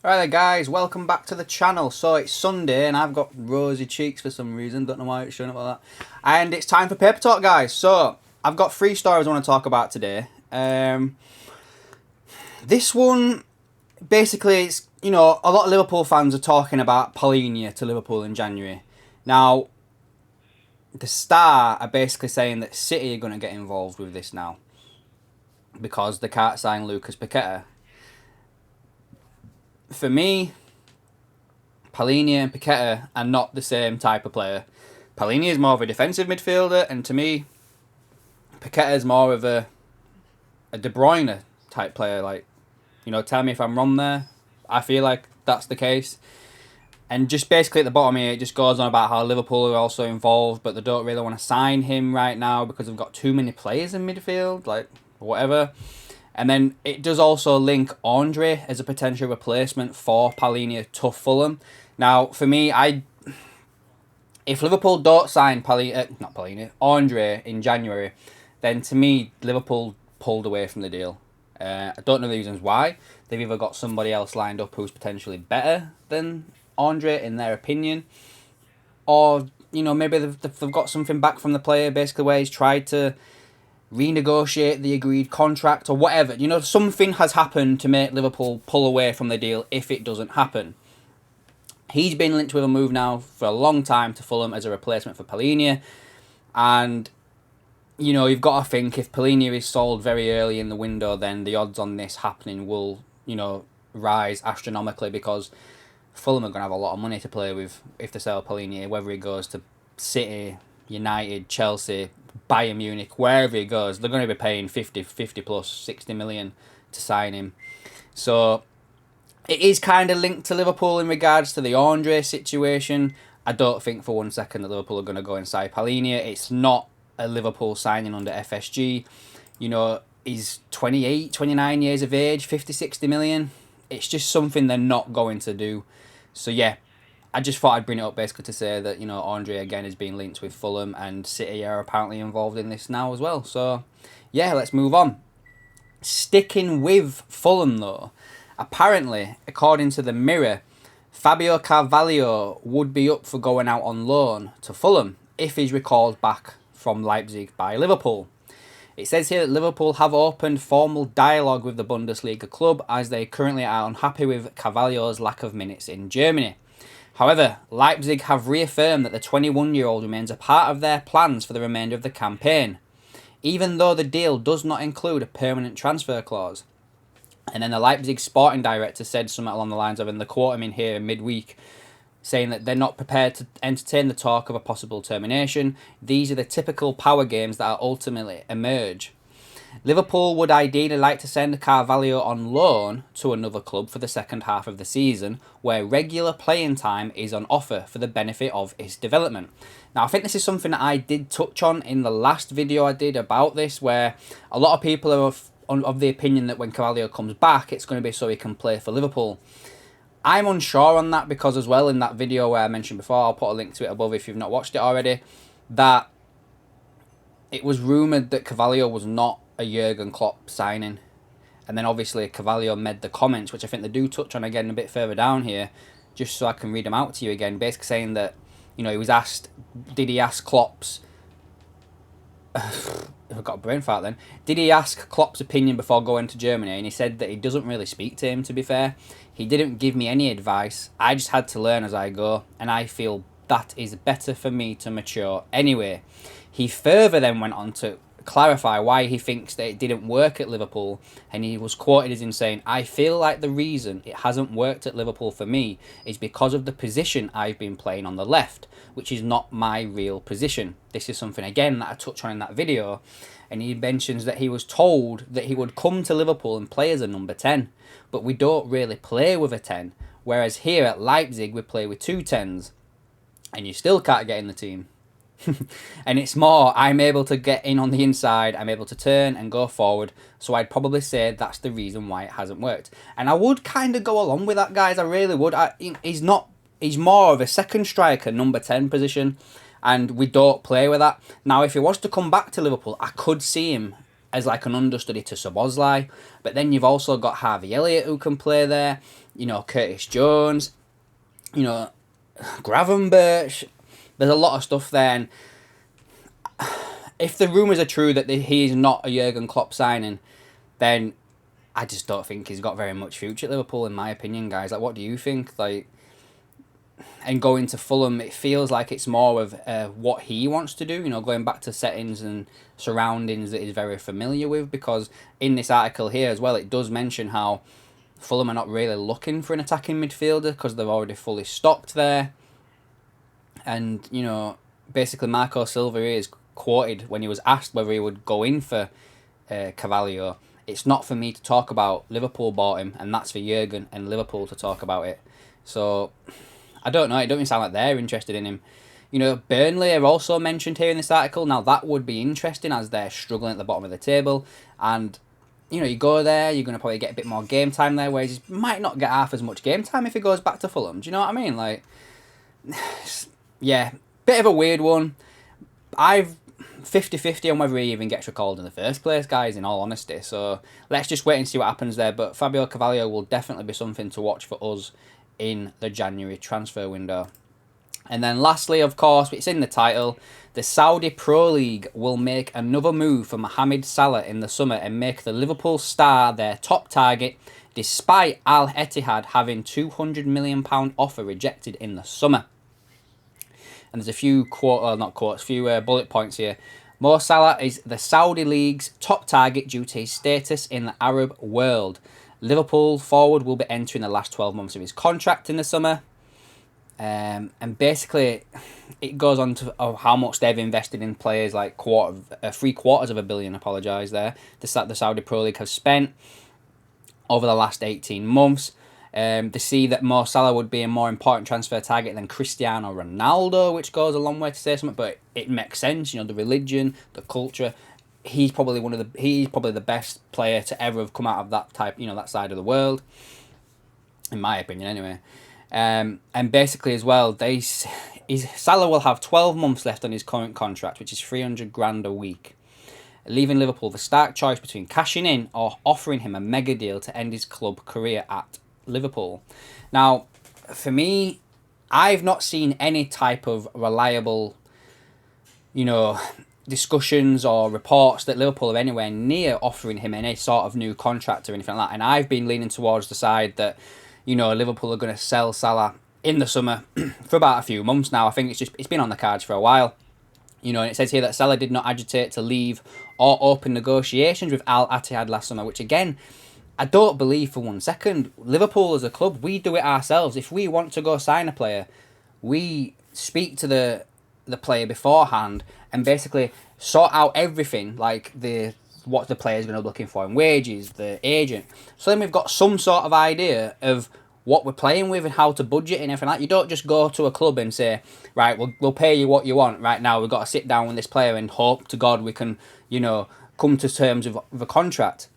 Alright there guys, welcome back to the channel. So it's Sunday and I've got rosy cheeks for some reason, don't know why it's showing up like that. And it's time for Paper Talk, guys. So I've got three stories I want to talk about today. This one, basically, it's, a lot of Liverpool fans are talking about Palhinha to Liverpool in January. Now, the Star are basically saying that City are going to get involved with this now because they can't sign Lucas Paqueta. For me, Palhinha and Paqueta are not the same type of player. Palhinha is more of a defensive midfielder, and to me, Paqueta is more of a De Bruyne type player. Tell me if I'm wrong there. I feel like that's the case. And just basically at the bottom here, it just goes on about how Liverpool are also involved, but they don't really want to sign him right now because they've got too many players in midfield, whatever. And then it does also link Andre as a potential replacement for Palhinha to Fulham. Now, for me, if Liverpool don't sign Andre in January, then to me, Liverpool pulled away from the deal. I don't know the reasons why. They've either got somebody else lined up who's potentially better than Andre in their opinion, or maybe they've got something back from the player, basically where he's tried to renegotiate the agreed contract or whatever. Something has happened to make Liverpool pull away from the deal if it doesn't happen. He's been linked with a move now for a long time to Fulham as a replacement for Palhinha. And, you've got to think if Palhinha is sold very early in the window, then the odds on this happening will, rise astronomically because Fulham are going to have a lot of money to play with if they sell Palhinha, whether he goes to City, United, Chelsea, Bayern Munich, wherever he goes, they're going to be paying 50 plus 60 million to sign him. So it is kind of linked to Liverpool in regards to the Andre situation. I don't think for one second that Liverpool are going to go inside Palhinha. It's not a Liverpool signing under FSG. He's 28, 29 years of age, 50, 60 million. It's just something they're not going to do. So yeah, I just thought I'd bring it up basically to say that, Andre again is being linked with Fulham and City are apparently involved in this now as well. So yeah, let's move on. Sticking with Fulham though, apparently, according to the Mirror, Fabio Carvalho would be up for going out on loan to Fulham if he's recalled back from Leipzig by Liverpool. It says here that Liverpool have opened formal dialogue with the Bundesliga club as they currently are unhappy with Carvalho's lack of minutes in Germany. However, Leipzig have reaffirmed that the 21-year-old remains a part of their plans for the remainder of the campaign, even though the deal does not include a permanent transfer clause. And then the Leipzig sporting director said something along the lines of, and they quote him in here midweek, saying that they're not prepared to entertain the talk of a possible termination. These are the typical power games that will ultimately emerge. Liverpool would ideally like to send Carvalho on loan to another club for the second half of the season, where regular playing time is on offer for the benefit of his development. Now, I think this is something that I did touch on in the last video I did about this, where a lot of people are of the opinion that when Carvalho comes back, it's going to be so he can play for Liverpool. I'm unsure on that because as well in that video where I mentioned before, I'll put a link to it above if you've not watched it already, that it was rumoured that Carvalho was not a Jurgen Klopp signing. And then obviously Carvalho made the comments, which I think they do touch on again a bit further down here, just so I can read them out to you again, basically saying that, he was asked, did he ask Klopp's... I've got a brain fart then. Did he ask Klopp's opinion before going to Germany? And he said that he doesn't really speak to him, to be fair. He didn't give me any advice. I just had to learn as I go, and I feel that is better for me to mature anyway. He further then went on to clarify why he thinks that it didn't work at Liverpool, and he was quoted as in saying, I feel like the reason it hasn't worked at Liverpool for me is because of the position I've been playing on the left, which is not my real position. This is something again that I touched on in that video, and he mentions that he was told that he would come to Liverpool and play as a number 10, but we don't really play with a 10, whereas here at Leipzig we play with two 10s, and you still can't get in the team. And it's more, I'm able to get in on the inside, I'm able to turn and go forward, so I'd probably say that's the reason why it hasn't worked. And I would kind of go along with that, guys, I really would. He's more of a second striker, number 10 position, and we don't play with that. Now, if he was to come back to Liverpool, I could see him as like an understudy to Szoboszlai. But then you've also got Harvey Elliott who can play there. Curtis Jones. Gravenberch. There's a lot of stuff there. And if the rumours are true that he is not a Jurgen Klopp signing, then I just don't think he's got very much future at Liverpool, in my opinion, guys. Like, what do you think? Like, and going to Fulham, it feels like it's more of what he wants to do, going back to settings and surroundings that he's very familiar with, because in this article here as well, it does mention how Fulham are not really looking for an attacking midfielder because they're already fully stocked there. And, basically Marco Silva is quoted when he was asked whether he would go in for Carvalho. It's not for me to talk about. Liverpool bought him, and that's for Jurgen and Liverpool to talk about it. So, I don't know. It doesn't sound like they're interested in him. Burnley are also mentioned here in this article. Now, that would be interesting as they're struggling at the bottom of the table. And, you go there, you're going to probably get a bit more game time there, whereas he might not get half as much game time if he goes back to Fulham. Do you know what I mean? Like, yeah, bit of a weird one. I've 50-50 on whether he even gets recalled in the first place, guys, in all honesty. So let's just wait and see what happens there. But Fabio Carvalho will definitely be something to watch for us in the January transfer window. And then lastly, of course, it's in the title, the Saudi Pro League will make another move for Mohamed Salah in the summer and make the Liverpool star their top target, despite Al Ittihad having £200 million offer rejected in the summer. And there's a few bullet points here. Mo Salah is the Saudi League's top target due to his status in the Arab world. Liverpool forward will be entering the last 12 months of his contract in the summer. And basically, it goes on to how much they've invested in players, like $750 million, the Saudi Pro League have spent over the last 18 months. They see that Mo Salah would be a more important transfer target than Cristiano Ronaldo, which goes a long way to say something, but it makes sense. The religion, the culture. He's probably the best player to ever have come out of that type, that side of the world, in my opinion, anyway. And basically as well, Salah will have 12 months left on his current contract, which is $300,000 a week, leaving Liverpool the stark choice between cashing in or offering him a mega deal to end his club career at Liverpool. Now, for me, I've not seen any type of reliable, discussions or reports that Liverpool are anywhere near offering him any sort of new contract or anything like that. And I've been leaning towards the side that, Liverpool are going to sell Salah in the summer for about a few months now. I think it's been on the cards for a while. And it says here that Salah did not agitate to leave or open negotiations with Al Ittihad last summer, which again, I don't believe for 1 second. Liverpool as a club, we do it ourselves. If we want to go sign a player, we speak to the player beforehand and basically sort out everything, like what the player's going to be looking for in wages, the agent. So then we've got some sort of idea of what we're playing with and how to budget and everything like that. You don't just go to a club and say, right, we'll pay you what you want right now. We've got to sit down with this player and hope to God we can, come to terms with the contract.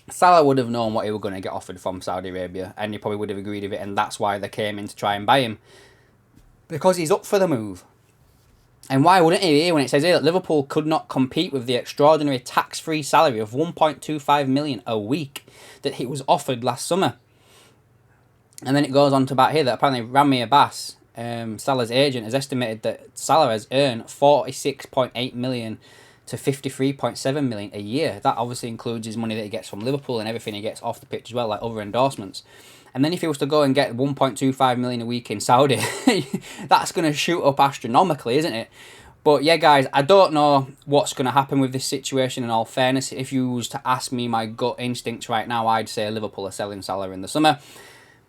Salah would have known what he was going to get offered from Saudi Arabia, and he probably would have agreed with it, and that's why they came in to try and buy him. Because he's up for the move. And why wouldn't he? When it says here that Liverpool could not compete with the extraordinary tax-free salary of $1.25 million a week that he was offered last summer. And then it goes on to about here that apparently Rami Abbas, Salah's agent, has estimated that Salah has earned $46.8 million to $53.7 million a year. That obviously includes his money that he gets from Liverpool and everything he gets off the pitch as well, like other endorsements. And then if he was to go and get $1.25 million a week in Saudi, that's going to shoot up astronomically, isn't it? But yeah, guys, I don't know what's going to happen with this situation in all fairness. If you was to ask me my gut instincts right now, I'd say Liverpool are selling Salah in the summer.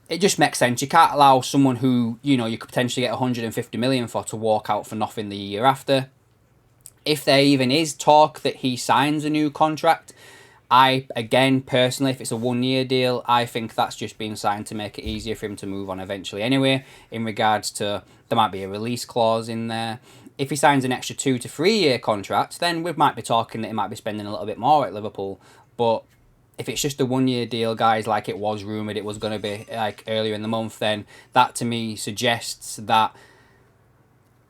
It just makes sense. You can't allow someone who, you could potentially get $150 million for to walk out for nothing the year after. If there even is talk that he signs a new contract, personally, if it's a 1-year deal, I think that's just been signed to make it easier for him to move on eventually anyway, in regards to, there might be a release clause in there. If he signs an extra 2 to 3 year contract, then we might be talking that he might be spending a little bit more at Liverpool. But if it's just a 1-year deal, guys, like it was rumoured it was going to be like earlier in the month, then that to me suggests that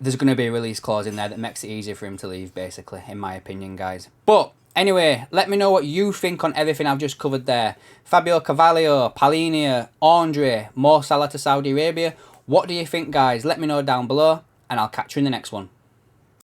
there's going to be a release clause in there that makes it easier for him to leave, basically, in my opinion, guys. But Anyway, let me know what you think on everything I've just covered there. Fabio Carvalho, Palhinha, Andre, Mo Salah to Saudi Arabia. What do you think, guys? Let me know down below, and I'll catch you in the next one.